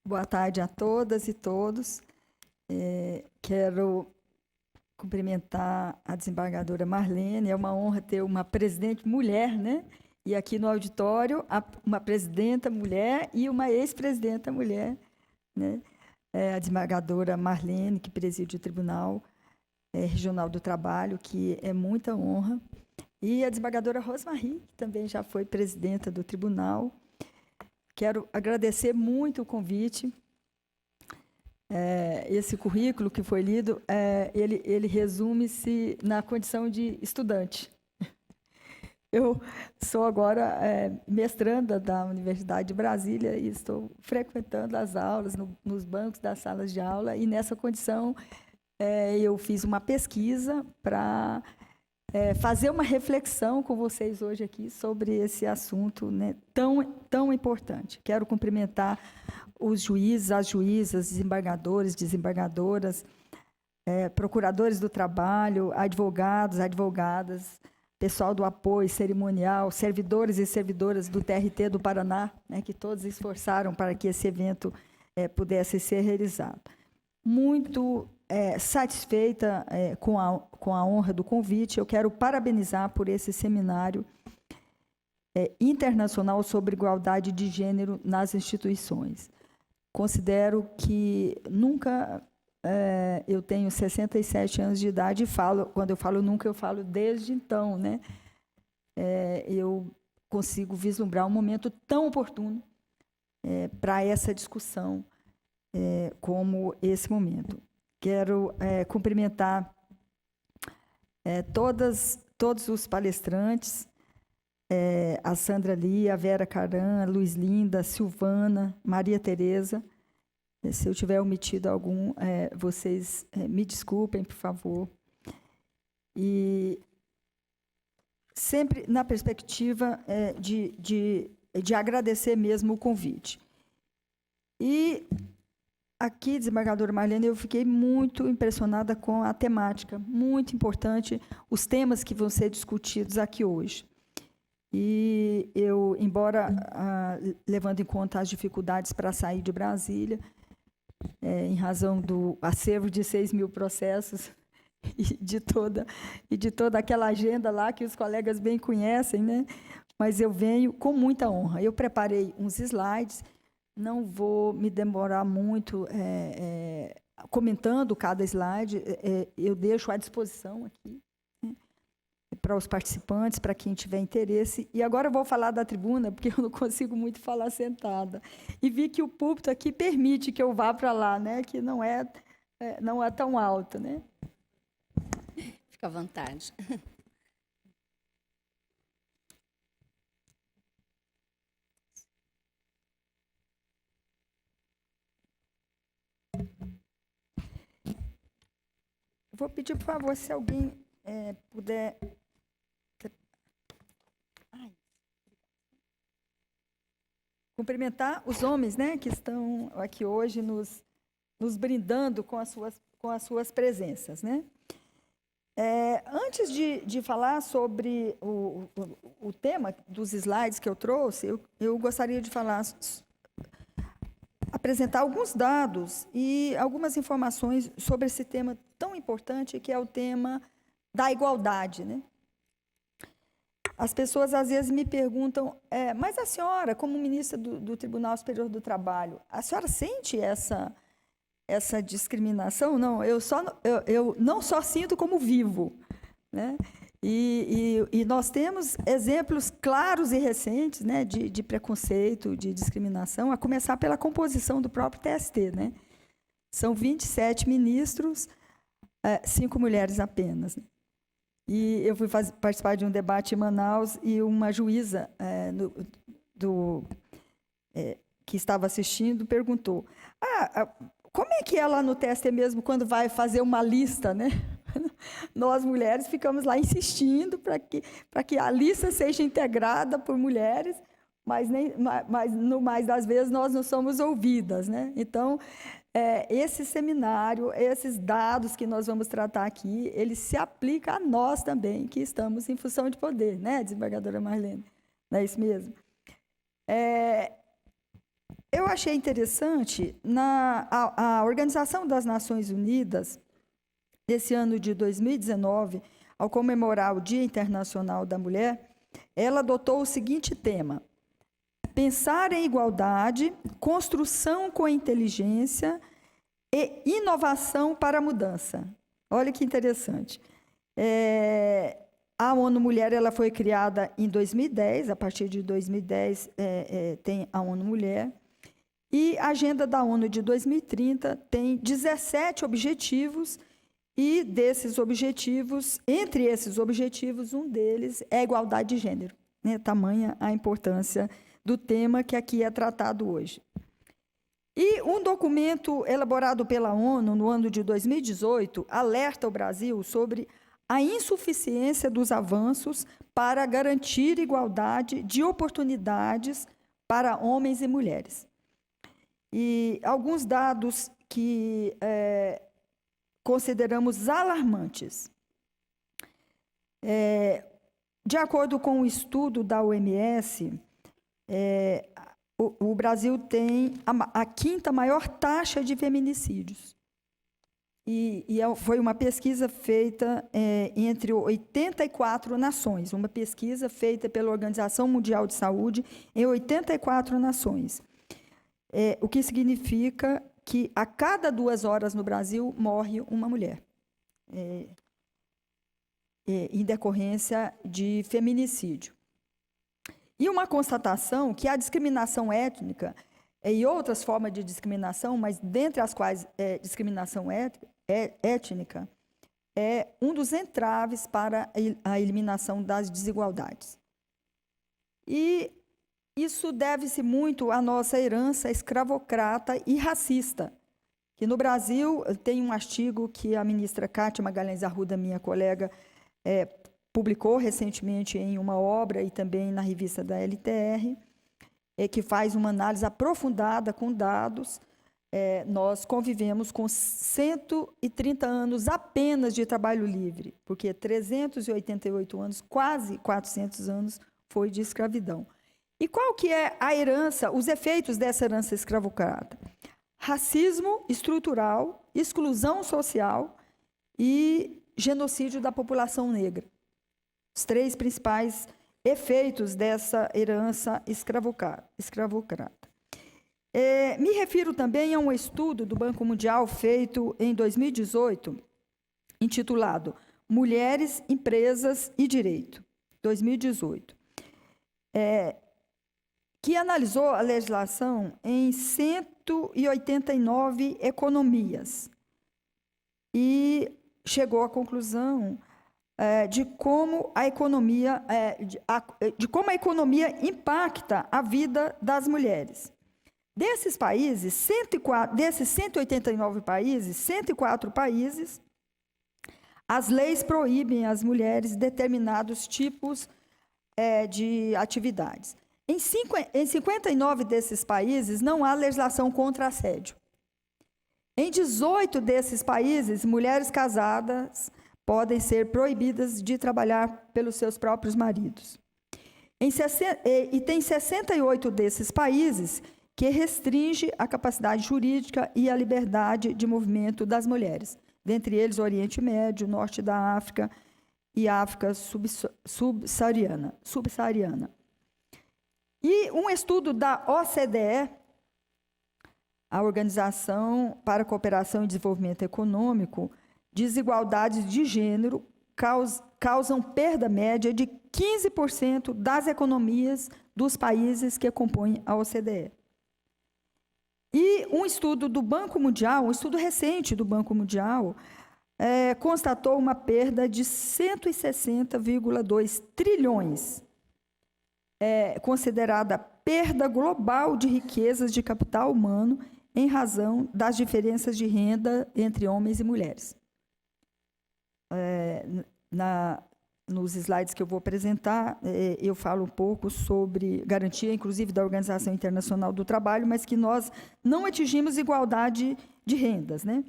Boa tarde a todas e todos. Quero cumprimentar a desembargadora Marlene. É uma honra ter uma presidente mulher, né? E aqui no auditório, uma presidenta mulher e uma ex-presidenta mulher, né? A desembargadora Marlene, que preside o Tribunal Regional do Trabalho, que é muita honra. E a desembargadora Rosmarie, que também já foi presidenta do tribunal. Quero agradecer muito o convite. Esse currículo que foi lido, ele resume-se na condição de estudante. Eu sou agora mestranda da Universidade de Brasília e estou frequentando as aulas nos bancos das salas de aula, e nessa condição eu fiz uma pesquisa para fazer uma reflexão com vocês hoje aqui sobre esse assunto, né, tão importante. Quero cumprimentar os juízes, as juízas, desembargadores, desembargadoras, procuradores do trabalho, advogados, advogadas, pessoal do apoio cerimonial, servidores e servidoras do TRT do Paraná, né, que todos esforçaram para que esse evento pudesse ser realizado. Muito satisfeita com a honra do convite. Eu quero parabenizar por esse seminário internacional sobre igualdade de gênero nas instituições. Considero que nunca, eu tenho 67 anos de idade e quando eu falo nunca, eu falo desde então, né? Eu consigo vislumbrar um momento tão oportuno para essa discussão como esse momento. Quero cumprimentar todos os palestrantes, a Sandra Lia, a Vera Caran, a Luiz Linda, a Silvana, Maria Tereza. Se eu tiver omitido algum, vocês me desculpem, por favor. E sempre na perspectiva de agradecer mesmo o convite. E aqui, desembargadora Marlene, eu fiquei muito impressionada com a temática, muito importante, os temas que vão ser discutidos aqui hoje. E eu, embora levando em conta as dificuldades para sair de Brasília, em razão do acervo de 6.000 processos e de toda aquela agenda lá que os colegas bem conhecem, né? Mas eu venho com muita honra. Eu preparei uns slides. Não vou me demorar muito comentando cada slide, eu deixo à disposição aqui, né, para os participantes, para quem tiver interesse. E agora eu vou falar da tribuna, porque eu não consigo muito falar sentada. E vi que o púlpito aqui permite que eu vá para lá, né, que não é tão alto, né? Fica à vontade. Vou pedir, por favor, se alguém puder... cumprimentar os homens, né, que estão aqui hoje nos brindando com as suas presenças, né? Antes de falar sobre o tema dos slides que eu trouxe, eu gostaria de apresentar alguns dados e algumas informações sobre esse tema tão importante, que é o tema da igualdade, né? As pessoas, às vezes, me perguntam, mas a senhora, como ministra do Tribunal Superior do Trabalho, a senhora sente essa discriminação? Não, eu não só sinto, como vivo, né? E nós temos exemplos claros e recentes, né, de preconceito, de discriminação, a começar pela composição do próprio TST, né? São 27 ministros, 5 mulheres apenas, né? E eu fui participar de um debate em Manaus e uma juíza que estava assistindo perguntou: como é que é lá no TST mesmo, quando vai fazer uma lista, né? Nós, mulheres, ficamos lá insistindo para que a lista seja integrada por mulheres, mas no mais das vezes nós não somos ouvidas, né? Então, esse seminário, esses dados que nós vamos tratar aqui, ele se aplica a nós também, que estamos em função de poder, né, desembargadora Marlene? Não é isso mesmo? Eu achei interessante, a Organização das Nações Unidas, desse ano de 2019, ao comemorar o Dia Internacional da Mulher, ela adotou o seguinte tema: pensar em igualdade, construção com inteligência e inovação para a mudança. Olha que interessante. A ONU Mulher ela foi criada em 2010, a partir de 2010 tem a ONU Mulher, e a Agenda da ONU de 2030 tem 17 objetivos, e desses objetivos, entre esses objetivos, um deles é a igualdade de gênero, né? Tamanha a importância do tema que aqui é tratado hoje. E um documento elaborado pela ONU no ano de 2018 alerta o Brasil sobre a insuficiência dos avanços para garantir igualdade de oportunidades para homens e mulheres. E alguns dados que consideramos alarmantes. De acordo com um estudo da OMS, o Brasil tem a quinta maior taxa de feminicídios. Foi uma pesquisa feita entre 84 nações, uma pesquisa feita pela Organização Mundial de Saúde em 84 nações. O que significa que a cada 2 horas no Brasil morre uma mulher, em decorrência de feminicídio. E uma constatação que a discriminação étnica e outras formas de discriminação, mas dentre as quais discriminação étnica, é um dos entraves para a eliminação das desigualdades. E isso deve-se muito à nossa herança escravocrata e racista, que no Brasil tem um artigo que a ministra Kátia Magalhães Arruda, minha colega, publicou recentemente em uma obra e também na revista da LTR, que faz uma análise aprofundada com dados. Nós convivemos com 130 anos apenas de trabalho livre, porque 388 anos, quase 400 anos, foi de escravidão. E qual que é a herança, os efeitos dessa herança escravocrata? Racismo estrutural, exclusão social e genocídio da população negra. Os 3 principais efeitos dessa herança escravocrata. Me refiro também a um estudo do Banco Mundial feito em 2018, intitulado Mulheres, Empresas e Direito, 2018. Que analisou a legislação em 189 economias e chegou à conclusão de como a economia impacta a vida das mulheres. Desses países, desses 189 países, 104 países, as leis proíbem às mulheres determinados tipos de atividades. Em 59 desses países, não há legislação contra assédio. Em 18 desses países, mulheres casadas podem ser proibidas de trabalhar pelos seus próprios maridos. E tem 68 desses países que restringe a capacidade jurídica e a liberdade de movimento das mulheres, dentre eles o Oriente Médio, Norte da África e África subsaariana. E um estudo da OCDE, a Organização para a Cooperação e Desenvolvimento Econômico, desigualdades de gênero causam perda média de 15% das economias dos países que compõem a OCDE. E um estudo do Banco Mundial, um estudo recente do Banco Mundial, constatou uma perda de 160,2 trilhões, considerada perda global de riquezas de capital humano em razão das diferenças de renda entre homens e mulheres. nos slides que eu vou apresentar, eu falo um pouco sobre garantia, inclusive, da Organização Internacional do Trabalho, mas que nós não atingimos igualdade de rendas, né?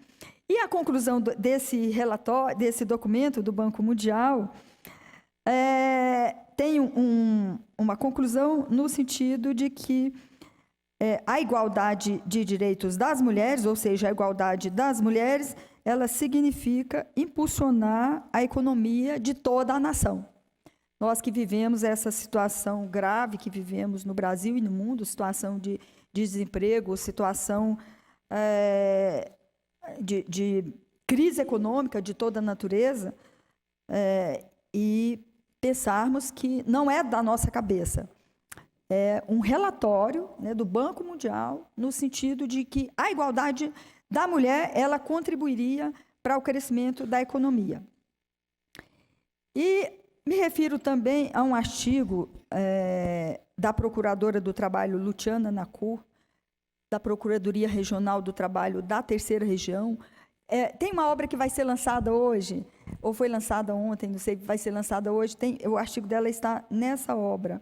E a conclusão desse relatório, desse documento do Banco Mundial, tem uma conclusão no sentido de que a igualdade de direitos das mulheres, ou seja, a igualdade das mulheres, ela significa impulsionar a economia de toda a nação. Nós que vivemos essa situação grave que vivemos no Brasil e no mundo, situação de desemprego, situação de crise econômica de toda a natureza, e pensarmos que não é da nossa cabeça. É um relatório, né, do Banco Mundial, no sentido de que a igualdade da mulher ela contribuiria para o crescimento da economia. E me refiro também a um artigo da Procuradora do Trabalho, Luciana Nacur, da Procuradoria Regional do Trabalho da Terceira Região. Tem uma obra que vai ser lançada hoje, ou foi lançada ontem, não sei, vai ser lançada hoje, o artigo dela está nessa obra.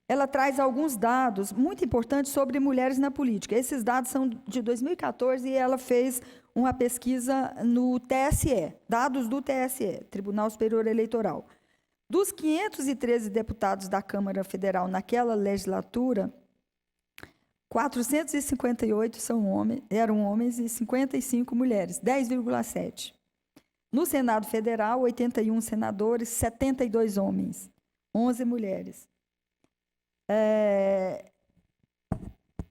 Ela traz alguns dados muito importantes sobre mulheres na política. Esses dados são de 2014 e ela fez uma pesquisa no TSE, dados do TSE, Tribunal Superior Eleitoral. Dos 513 deputados da Câmara Federal naquela legislatura, 458 eram homens e 55 mulheres, 10,7%. No Senado Federal, 81 senadores, 72 homens, 11 mulheres.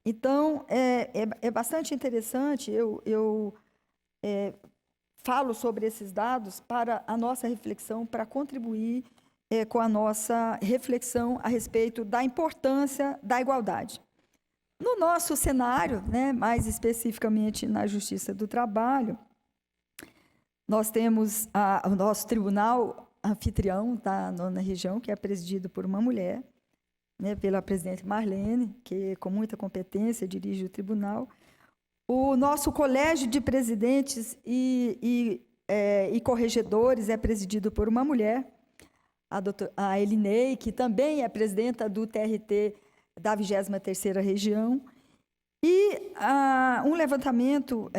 Então, é bastante interessante, eu falo sobre esses dados para a nossa reflexão, para contribuir com a nossa reflexão a respeito da importância da igualdade. No nosso cenário, né, mais especificamente na Justiça do Trabalho, nós temos o nosso tribunal anfitrião da 9ª Região, que é presidido por uma mulher, né, pela presidente Marlene, que com muita competência dirige o tribunal. O nosso colégio de presidentes e corregedores é presidido por uma mulher, a Elinei, que também é presidenta do TRT da 23ª Região. E um levantamento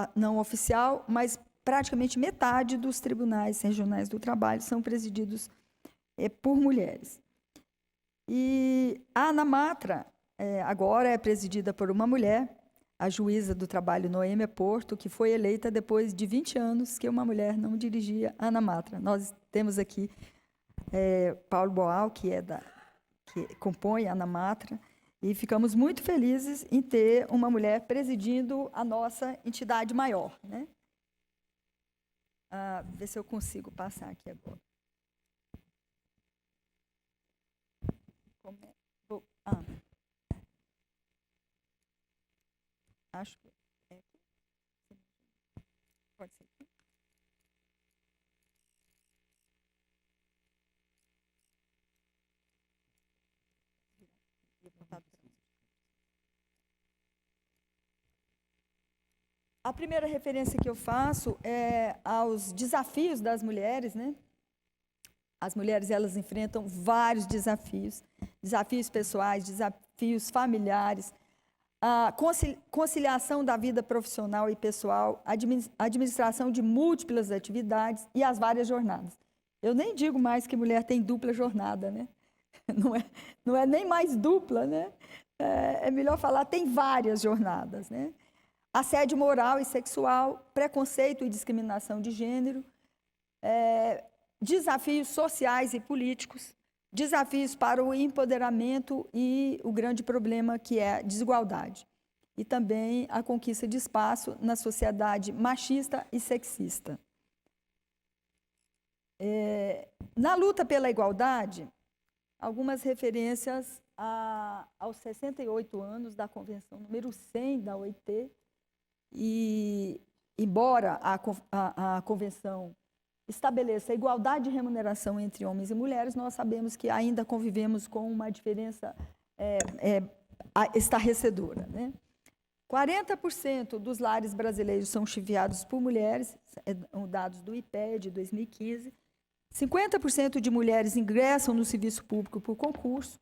não oficial, mas praticamente metade dos tribunais regionais do trabalho são presididos por mulheres. E a ANAMATRA agora é presidida por uma mulher, a juíza do trabalho Noêmia Porto, que foi eleita depois de 20 anos que uma mulher não dirigia a ANAMATRA. Nós temos aqui Paulo Boal, que compõe a ANAMATRA, e ficamos muito felizes em ter uma mulher presidindo a nossa entidade maior, né? Ver se eu consigo passar aqui agora. Acho que é aqui. Pode ser aqui. A primeira referência que eu faço é aos desafios das mulheres, né? As mulheres, elas enfrentam vários desafios pessoais, desafios familiares, a conciliação da vida profissional e pessoal, administração de múltiplas atividades e as várias jornadas. Eu nem digo mais que mulher tem dupla jornada, né? Não é nem mais dupla, né? É melhor falar, tem várias jornadas, né? Assédio moral e sexual, preconceito e discriminação de gênero, desafios sociais e políticos, desafios para o empoderamento e o grande problema que é a desigualdade. E também a conquista de espaço na sociedade machista e sexista. Na luta pela igualdade, algumas referências aos 68 anos da Convenção número 100 da OIT, e embora a Convenção estabeleça a igualdade de remuneração entre homens e mulheres, nós sabemos que ainda convivemos com uma diferença estarrecedora, né? 40% dos lares brasileiros são chefiados por mulheres, dados do IPEA de 2015, 50% de mulheres ingressam no serviço público por concurso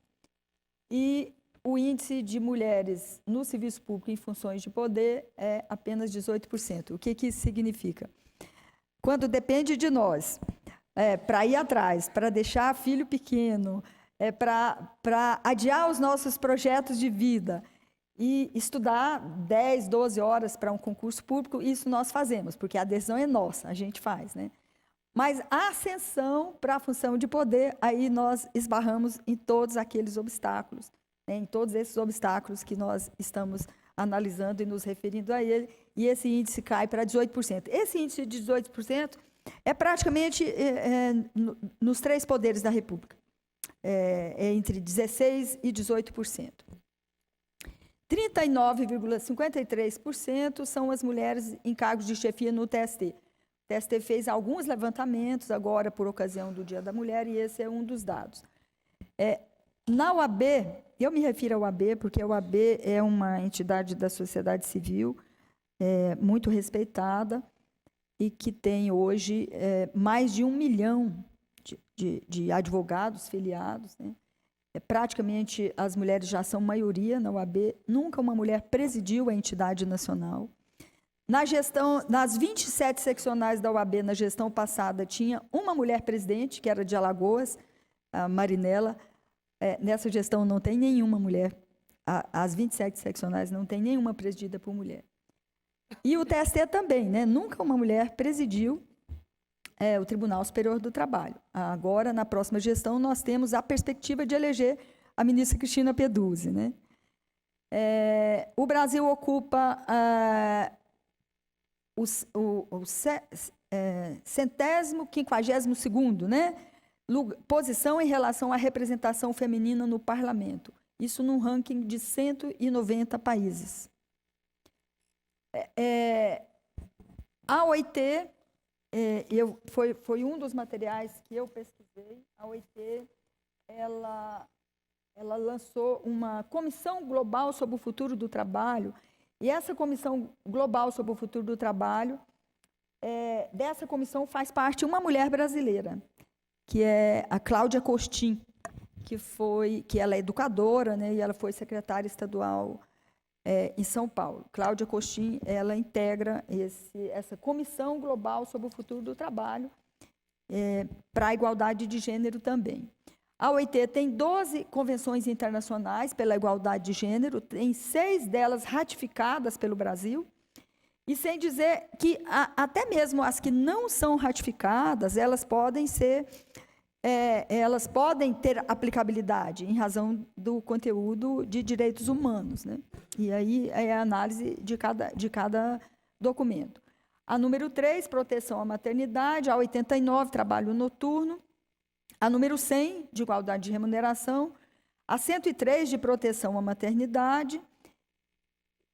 e o índice de mulheres no serviço público em funções de poder é apenas 18%. O que isso significa? Quando depende de nós, para ir atrás, para deixar filho pequeno, para adiar os nossos projetos de vida e estudar 10, 12 horas para um concurso público, isso nós fazemos, porque a adesão é nossa, a gente faz, né? Mas a ascensão para a função de poder, aí nós esbarramos em todos aqueles obstáculos, né? Em todos esses obstáculos que nós estamos analisando e nos referindo a ele, e esse índice cai para 18%. Esse índice de 18% é praticamente nos 3 poderes da República. É entre 16% e 18%. 39,53% são as mulheres em cargos de chefia no TST. O TST fez alguns levantamentos agora por ocasião do Dia da Mulher e esse é um dos dados. Na OAB, eu me refiro à OAB porque a OAB é uma entidade da sociedade civil muito respeitada e que tem hoje mais de 1 milhão de advogados filiados, né? Praticamente as mulheres já são maioria na OAB, nunca uma mulher presidiu a entidade nacional. Na gestão, nas 27 seccionais da OAB, na gestão passada, tinha uma mulher presidente, que era de Alagoas, a Marinela. Nessa gestão não tem nenhuma mulher, as 27 seccionais não tem nenhuma presidida por mulher. E o TST também, né? Nunca uma mulher presidiu o Tribunal Superior do Trabalho. Agora, na próxima gestão, nós temos a perspectiva de eleger a ministra Cristina Peduzzi, né? O Brasil ocupa o 152º, né? Posição em relação à representação feminina no parlamento. Isso num ranking de 190 países. A OIT, foi um dos materiais que eu pesquisei. A OIT, ela lançou uma Comissão Global sobre o Futuro do Trabalho, e essa Comissão Global sobre o Futuro do Trabalho, dessa comissão faz parte uma mulher brasileira, que é a Cláudia Costin, que ela é educadora, né, e ela foi secretária estadual em São Paulo. Cláudia Costin, ela integra essa Comissão Global sobre o Futuro do Trabalho para a igualdade de gênero também. A OIT tem 12 convenções internacionais pela igualdade de gênero, tem 6 delas ratificadas pelo Brasil, e sem dizer que até mesmo as que não são ratificadas, elas podem ter aplicabilidade em razão do conteúdo de direitos humanos, né? E aí é a análise de cada documento. A número 3, proteção à maternidade. A 89, trabalho noturno. A número 100, de igualdade de remuneração. A 103, de proteção à maternidade.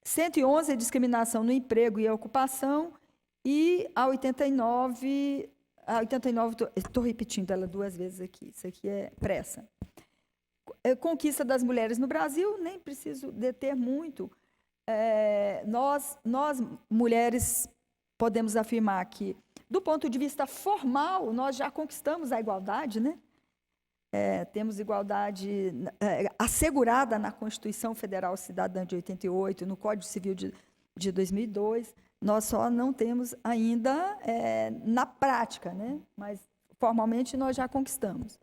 111, discriminação no emprego e ocupação. E a 89... estou repetindo ela 2 vezes aqui, isso aqui é pressa. Conquista das mulheres no Brasil, nem preciso deter muito. Nós, mulheres, podemos afirmar que, do ponto de vista formal, nós já conquistamos a igualdade, né? Temos igualdade assegurada na Constituição Federal Cidadã de 88, no Código Civil de 2002, nós só não temos ainda na prática, né? Mas formalmente nós já conquistamos.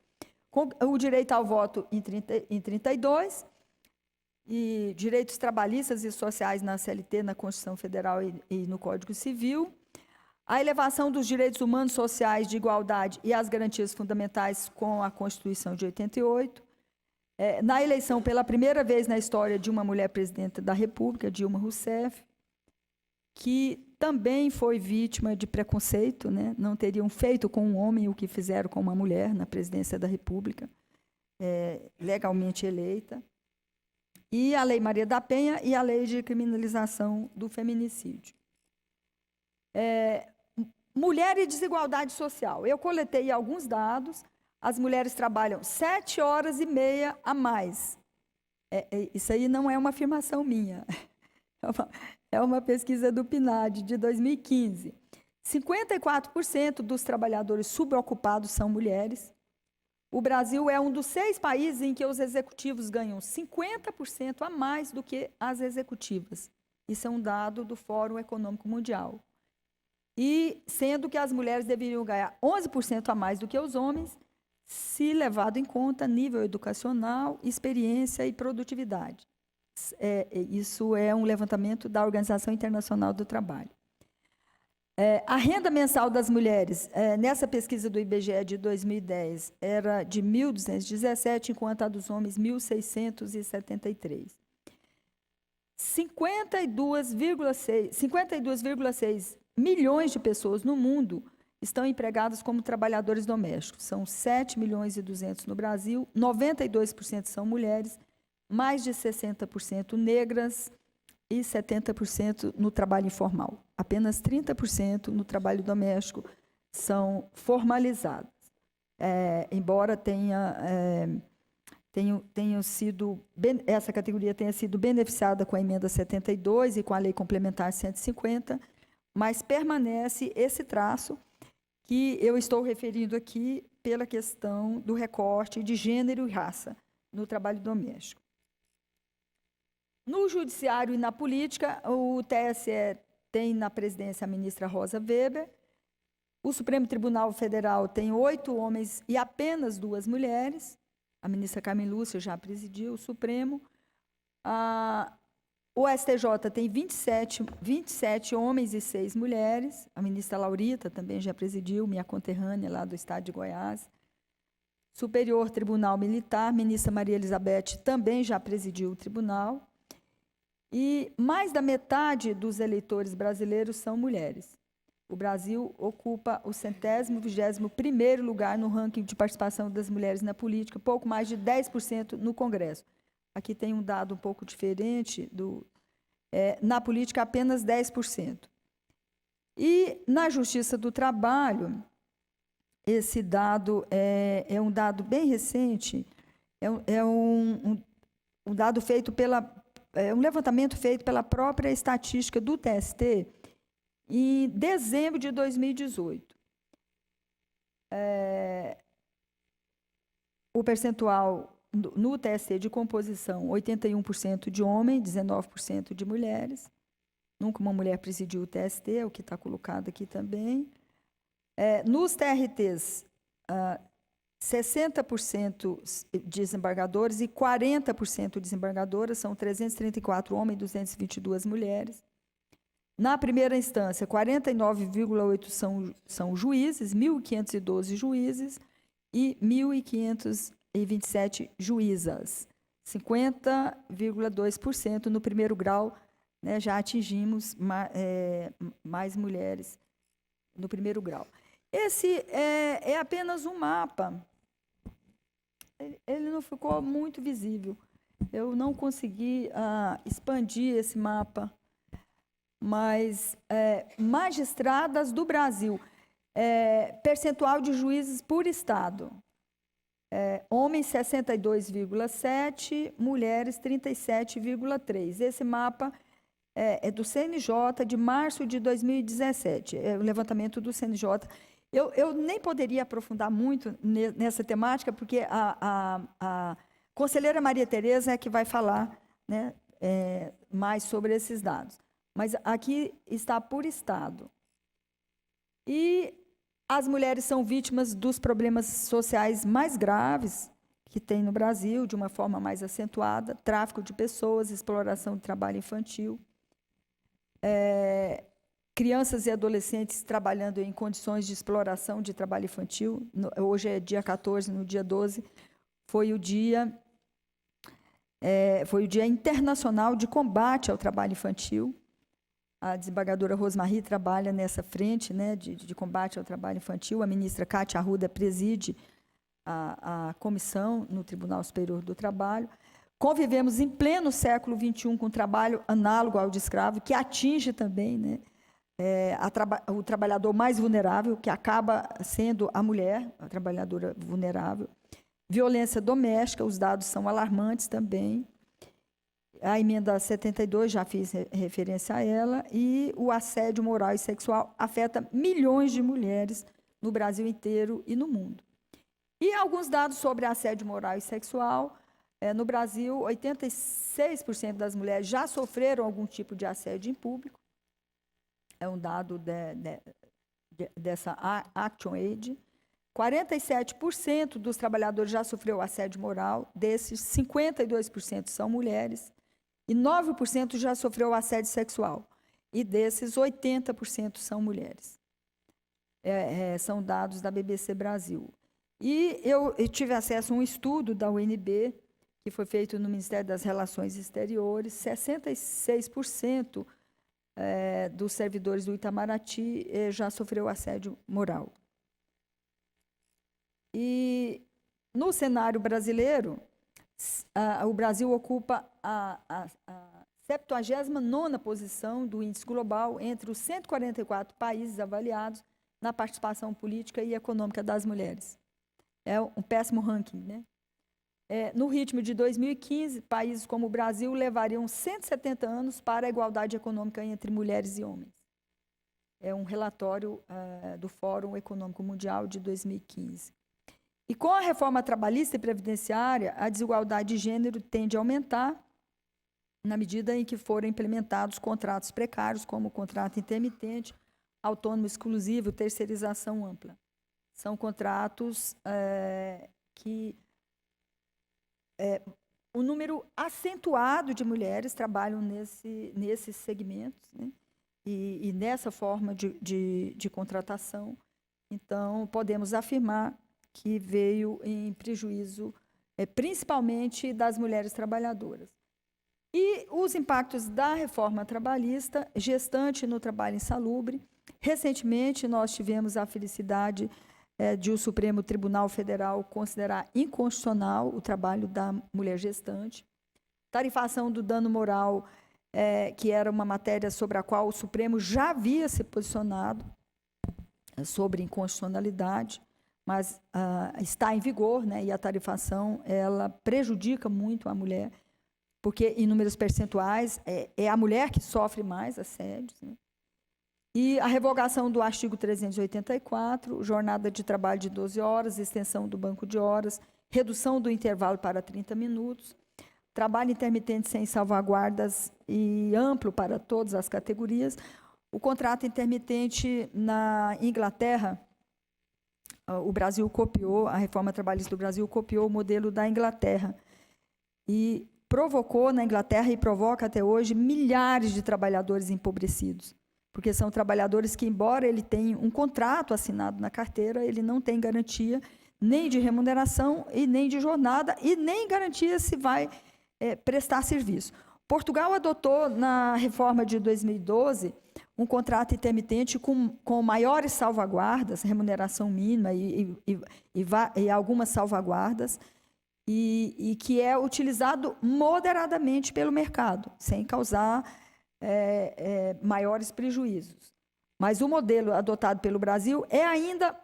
O direito ao voto em 32, e direitos trabalhistas e sociais na CLT, na Constituição Federal e no Código Civil, a elevação dos direitos humanos, sociais, de igualdade e as garantias fundamentais com a Constituição de 88, na eleição pela primeira vez na história de uma mulher presidenta da República, Dilma Rousseff, que também foi vítima de preconceito, né? Não teriam feito com um homem o que fizeram com uma mulher na presidência da República, legalmente eleita. E a Lei Maria da Penha e a Lei de Criminalização do Feminicídio. Mulher e desigualdade social. Eu coletei alguns dados. As mulheres trabalham 7 horas e meia a mais. Isso aí não é uma afirmação minha. É uma pesquisa do PNAD, de 2015. 54% dos trabalhadores subocupados são mulheres. O Brasil é um dos 6 países em que os executivos ganham 50% a mais do que as executivas. Isso é um dado do Fórum Econômico Mundial. E sendo que as mulheres deveriam ganhar 11% a mais do que os homens, se levado em conta nível educacional, experiência e produtividade. Isso é um levantamento da Organização Internacional do Trabalho. A renda mensal das mulheres, nessa pesquisa do IBGE de 2010, era de 1.217, enquanto a dos homens, 1.673. 52,6 milhões de pessoas no mundo estão empregadas como trabalhadores domésticos. São 7 milhões e 200 no Brasil, 92% são mulheres, mais de 60% negras e 70% no trabalho informal. Apenas 30% no trabalho doméstico são formalizadas. Embora essa categoria tenha sido beneficiada com a emenda 72 e com a lei complementar 150, mas permanece esse traço que eu estou referindo aqui pela questão do recorte de gênero e raça no trabalho doméstico. No judiciário e na política, o TSE tem na presidência a ministra Rosa Weber, o Supremo Tribunal Federal tem 8 homens e apenas 2 mulheres, a ministra Carmen Lúcia já presidiu o Supremo, o STJ tem 27 homens e 6 mulheres, a ministra Laurita também já presidiu, minha conterrânea lá do estado de Goiás, Superior Tribunal Militar, ministra Maria Elizabeth também já presidiu o tribunal, e mais da metade dos eleitores brasileiros são mulheres. O Brasil ocupa o 121º lugar no ranking de participação das mulheres na política, pouco mais de 10% no Congresso. Aqui tem um dado um pouco diferente, na política apenas 10%. E na Justiça do Trabalho, esse dado é um dado bem recente, um dado feito um levantamento feito pela própria estatística do TST em dezembro de 2018. O percentual no TST de composição, 81% de homens, 19% de mulheres. Nunca uma mulher presidiu o TST, é o que está colocado aqui também. Nos TRTs, 60% desembargadores e 40% desembargadoras, são 334 homens e 222 mulheres. Na primeira instância, 49,8% são juízes, 1.512 juízes e 1.527 juízas. 50,2% no primeiro grau, né, já atingimos mais mulheres no primeiro grau. Esse é apenas um mapa. Ele não ficou muito visível. Eu não consegui expandir esse mapa. Mas magistradas do Brasil, percentual de juízes por estado. Homens 62,7%, mulheres 37,3%. Esse mapa é do CNJ de março de 2017, o levantamento do CNJ. Eu nem poderia aprofundar muito nessa temática, porque a conselheira Maria Tereza é que vai falar, né, mais sobre esses dados. Mas aqui está por estado. E as mulheres são vítimas dos problemas sociais mais graves que tem no Brasil, de uma forma mais acentuada: tráfico de pessoas, exploração de trabalho infantil, crianças e adolescentes trabalhando em condições de exploração de trabalho infantil. Hoje é dia 14, no dia 12, foi o Dia Internacional de Combate ao Trabalho Infantil. A desembargadora Rosmarie trabalha nessa frente, né, de combate ao trabalho infantil. A ministra Cátia Arruda preside a comissão no Tribunal Superior do Trabalho. Convivemos em pleno século XXI com trabalho análogo ao de escravo, que atinge também, né, o trabalhador mais vulnerável, que acaba sendo a mulher, a trabalhadora vulnerável. Violência doméstica, os dados são alarmantes também. A emenda 72, já fiz referência a ela, e o assédio moral e sexual afeta milhões de mulheres no Brasil inteiro e no mundo. E alguns dados sobre assédio moral e sexual. No Brasil, 86% das mulheres já sofreram algum tipo de assédio em público. É um dado dessa ActionAid. 47% dos trabalhadores já sofreu assédio moral, desses 52% são mulheres, e 9% já sofreu assédio sexual, e desses 80% são mulheres. São dados da BBC Brasil. E eu tive acesso a um estudo da UNB, que foi feito no Ministério das Relações Exteriores. 66% dos servidores do Itamaraty já sofreu assédio moral. E no cenário brasileiro, o Brasil ocupa a 79ª posição do índice global entre os 144 países avaliados na participação política e econômica das mulheres. É um péssimo ranking, né? No ritmo de 2015, países como o Brasil levariam 170 anos para a igualdade econômica entre mulheres e homens. É um relatório do Fórum Econômico Mundial de 2015. E com a reforma trabalhista e previdenciária, a desigualdade de gênero tende a aumentar na medida em que forem implementados contratos precários, como o contrato intermitente, autônomo exclusivo, terceirização ampla. São contratos que um número acentuado de mulheres trabalham nesses segmentos, né? E nessa forma de contratação. Então, podemos afirmar que veio em prejuízo, principalmente das mulheres trabalhadoras. E os impactos da reforma trabalhista, gestante no trabalho insalubre. Recentemente, nós tivemos a felicidade de o Supremo Tribunal Federal considerar inconstitucional o trabalho da mulher gestante. Tarifação do dano moral, que era uma matéria sobre a qual o Supremo já havia se posicionado sobre inconstitucionalidade, mas está em vigor, né, e a tarifação ela prejudica muito a mulher, porque em números percentuais é a mulher que sofre mais assédios, né? E a revogação do artigo 384, jornada de trabalho de 12 horas, extensão do banco de horas, redução do intervalo para 30 minutos, trabalho intermitente sem salvaguardas e amplo para todas as categorias. O contrato intermitente na Inglaterra, o Brasil copiou, a reforma trabalhista do Brasil copiou o modelo da Inglaterra e provocou na Inglaterra e provoca até hoje milhares de trabalhadores empobrecidos, porque são trabalhadores que, embora ele tenha um contrato assinado na carteira, ele não tem garantia nem de remuneração e nem de jornada e nem garantia se vai prestar serviço. Portugal adotou, na reforma de 2012, um contrato intermitente com maiores salvaguardas, remuneração mínima e algumas salvaguardas, e que é utilizado moderadamente pelo mercado, sem causar maiores prejuízos. Mas o modelo adotado pelo Brasil é ainda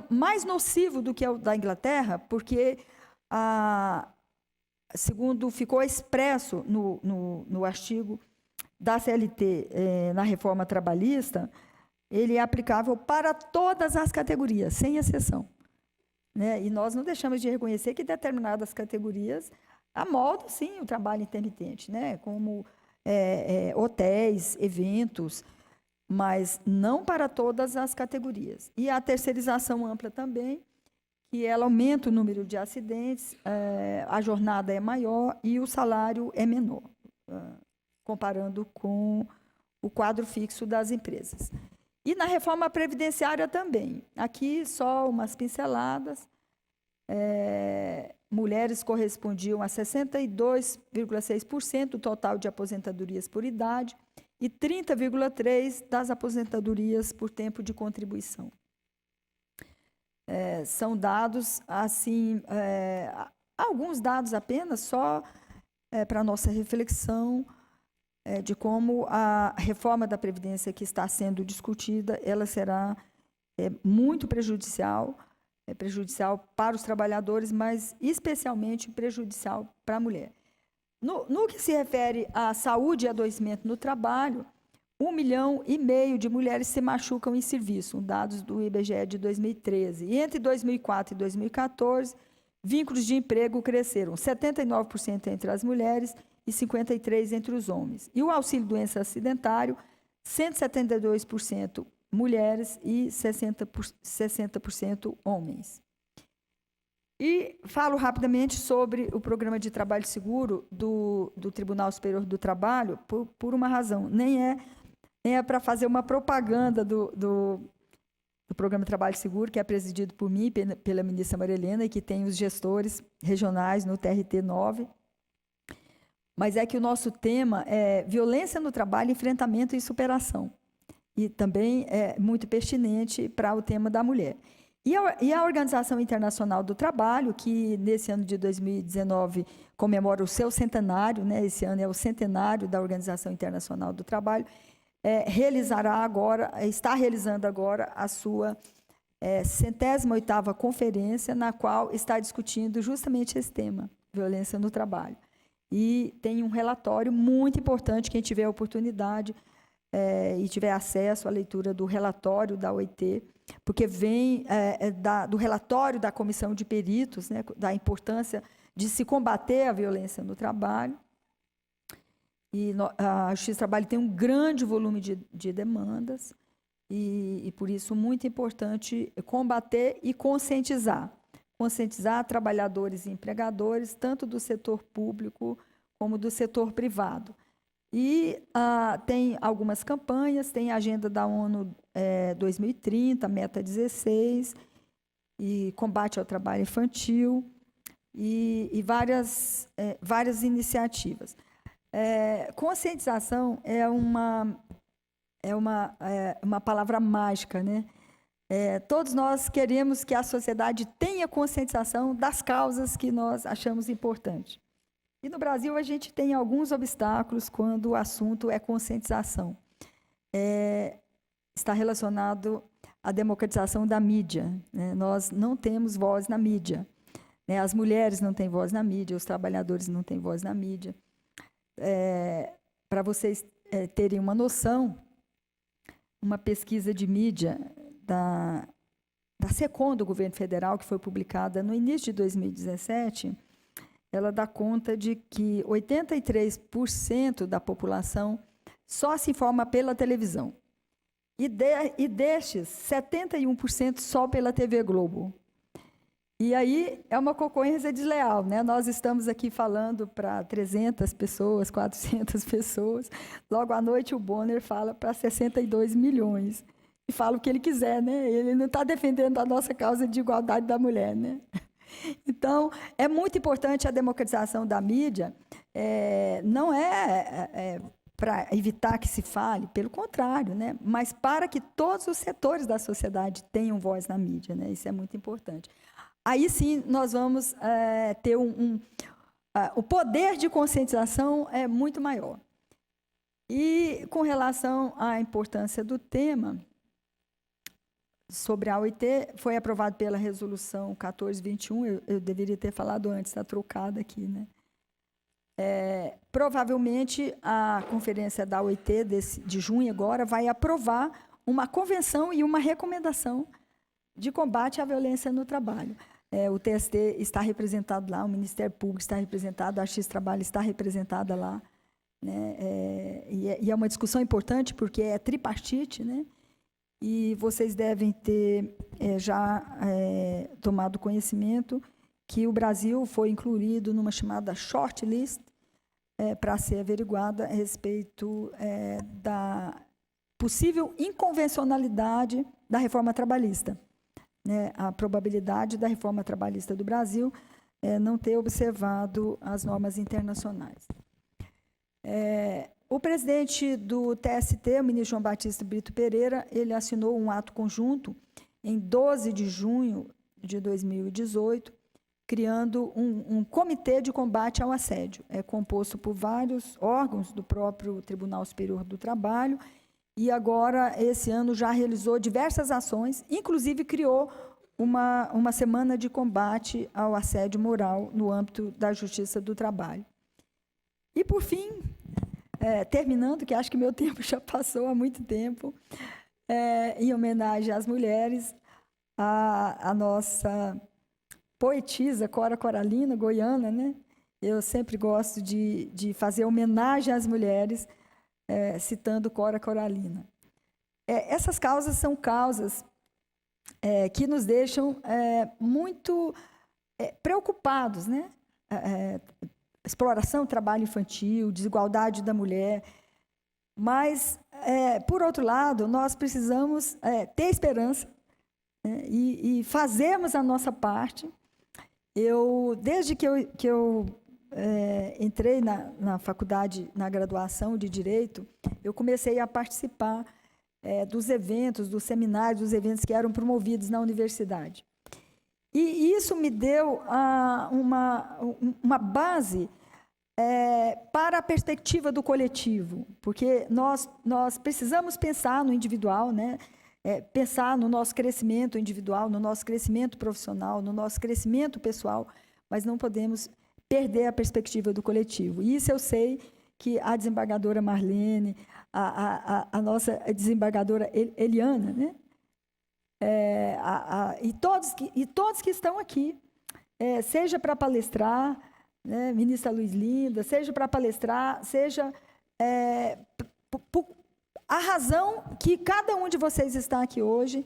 mais nocivo do que o da Inglaterra, porque, segundo ficou expresso no artigo da CLT, na reforma trabalhista, ele é aplicável para todas as categorias, sem exceção, né? E nós não deixamos de reconhecer que determinadas categorias amoldam, sim, o trabalho intermitente, né? Como hotéis, eventos, mas não para todas as categorias. E a terceirização ampla também, que ela aumenta o número de acidentes, a jornada é maior e o salário é menor, comparando com o quadro fixo das empresas. E na reforma previdenciária também. Aqui só umas pinceladas. Mulheres correspondiam a 62,6% do total de aposentadorias por idade e 30,3% das aposentadorias por tempo de contribuição. São dados, assim, alguns dados apenas, só para a nossa reflexão de como a reforma da Previdência que está sendo discutida, ela será muito prejudicial prejudicial para os trabalhadores, mas especialmente prejudicial para a mulher. No que se refere à saúde e adoecimento no trabalho, 1,5 milhão de mulheres se machucam em serviço, dados do IBGE de 2013. E entre 2004 e 2014, vínculos de emprego cresceram 79% entre as mulheres e 53% entre os homens. E o auxílio-doença acidentário, 172% mulheres e 60% homens. E falo rapidamente sobre o programa de trabalho seguro do Tribunal Superior do Trabalho, por uma razão. Nem é para fazer uma propaganda do programa de trabalho seguro, que é presidido por mim, pela ministra Maria Helena, e que tem os gestores regionais no TRT 9. Mas é que o nosso tema é violência no trabalho, enfrentamento e superação. E também é muito pertinente para o tema da mulher. E a Organização Internacional do Trabalho, que nesse ano de 2019 comemora o seu centenário, né? Esse ano é o centenário da Organização Internacional do Trabalho, está realizando agora a sua 108ª conferência, na qual está discutindo justamente esse tema, violência no trabalho. E tem um relatório muito importante, quem tiver a oportunidade e tiver acesso à leitura do relatório da OIT, porque vem do relatório da Comissão de Peritos, né, da importância de se combater a violência no trabalho. E a Justiça do Trabalho tem um grande volume de demandas, e por isso muito importante combater e conscientizar. Conscientizar trabalhadores e empregadores, tanto do setor público como do setor privado. E tem algumas campanhas, tem a agenda da ONU 2030, meta 16, e combate ao trabalho infantil, e várias iniciativas. Conscientização é uma palavra mágica, né? Todos nós queremos que a sociedade tenha conscientização das causas que nós achamos importantes. E no Brasil a gente tem alguns obstáculos quando o assunto é conscientização. Está relacionado à democratização da mídia, né? Nós não temos voz na mídia, né? As mulheres não têm voz na mídia, os trabalhadores não têm voz na mídia. Para vocês terem uma noção, uma pesquisa de mídia da SECOM, do governo federal, que foi publicada no início de 2017, ela dá conta de que 83% da população só se informa pela televisão. E destes, 71% só pela TV Globo. E aí é uma concorrência desleal, né? Nós estamos aqui falando para 300 pessoas, 400 pessoas. Logo à noite o Bonner fala para 62 milhões. E fala o que ele quiser, né? Ele não está defendendo a nossa causa de igualdade da mulher, né? Então, é muito importante a democratização da mídia, não para evitar que se fale, pelo contrário, né? Mas para que todos os setores da sociedade tenham voz na mídia, né? Isso é muito importante. Aí sim nós vamos ter o poder de conscientização é muito maior. E com relação à importância do tema, sobre a OIT, foi aprovado pela resolução 1421, eu deveria ter falado antes, está trocada aqui, né? Provavelmente a conferência da OIT de junho agora vai aprovar uma convenção e uma recomendação de combate à violência no trabalho. O TST está representado lá, o Ministério Público está representado, a Justiça do Trabalho está representada lá, né? E é uma discussão importante porque é tripartite, né? E vocês devem ter já tomado conhecimento que o Brasil foi incluído numa chamada shortlist para ser averiguada a respeito da possível inconvencionalidade da reforma trabalhista. Né? A probabilidade da reforma trabalhista do Brasil não ter observado as normas internacionais. O presidente do TST, o ministro João Batista Brito Pereira, ele assinou um ato conjunto em 12 de junho de 2018, criando um comitê de combate ao assédio. É composto por vários órgãos do próprio Tribunal Superior do Trabalho e agora, esse ano, já realizou diversas ações, inclusive criou uma semana de combate ao assédio moral no âmbito da Justiça do Trabalho. E, por fim, terminando, que acho que meu tempo já passou há muito tempo, em homenagem às mulheres, a nossa poetisa Cora Coralina, goiana, né? Eu sempre gosto de fazer homenagem às mulheres, citando Cora Coralina. Essas causas são causas que nos deixam muito preocupados, né? Exploração, trabalho infantil, desigualdade da mulher. Mas, por outro lado, nós precisamos ter esperança, né? E fazermos a nossa parte. Desde que eu entrei na faculdade, na graduação de Direito, eu comecei a participar dos eventos, dos seminários, dos eventos que eram promovidos na universidade. E isso me deu uma base para a perspectiva do coletivo, porque nós precisamos pensar no individual, né? Pensar no nosso crescimento individual, no nosso crescimento profissional, no nosso crescimento pessoal, mas não podemos perder a perspectiva do coletivo. E isso eu sei que a desembargadora Marlene, a nossa desembargadora Eliana, né? E todos que estão aqui, seja para palestrar, né, ministra Luiz Linda, seja para palestrar, seja a razão que cada um de vocês está aqui hoje,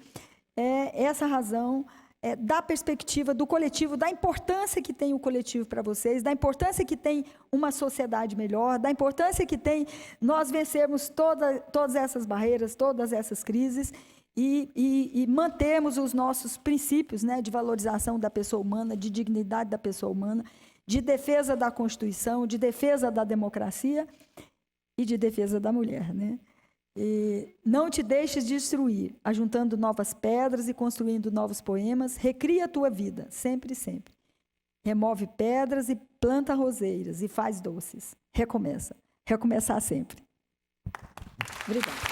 essa razão da perspectiva do coletivo, da importância que tem o coletivo para vocês, da importância que tem uma sociedade melhor, da importância que tem nós vencermos todas essas barreiras, todas essas crises e mantermos os nossos princípios, né, de valorização da pessoa humana, de dignidade da pessoa humana, de defesa da Constituição, de defesa da democracia e de defesa da mulher, né? E não te deixes destruir, ajuntando novas pedras e construindo novos poemas, recria a tua vida, sempre, sempre. Remove pedras e planta roseiras e faz doces. Recomeça. Recomeçar sempre. Obrigada.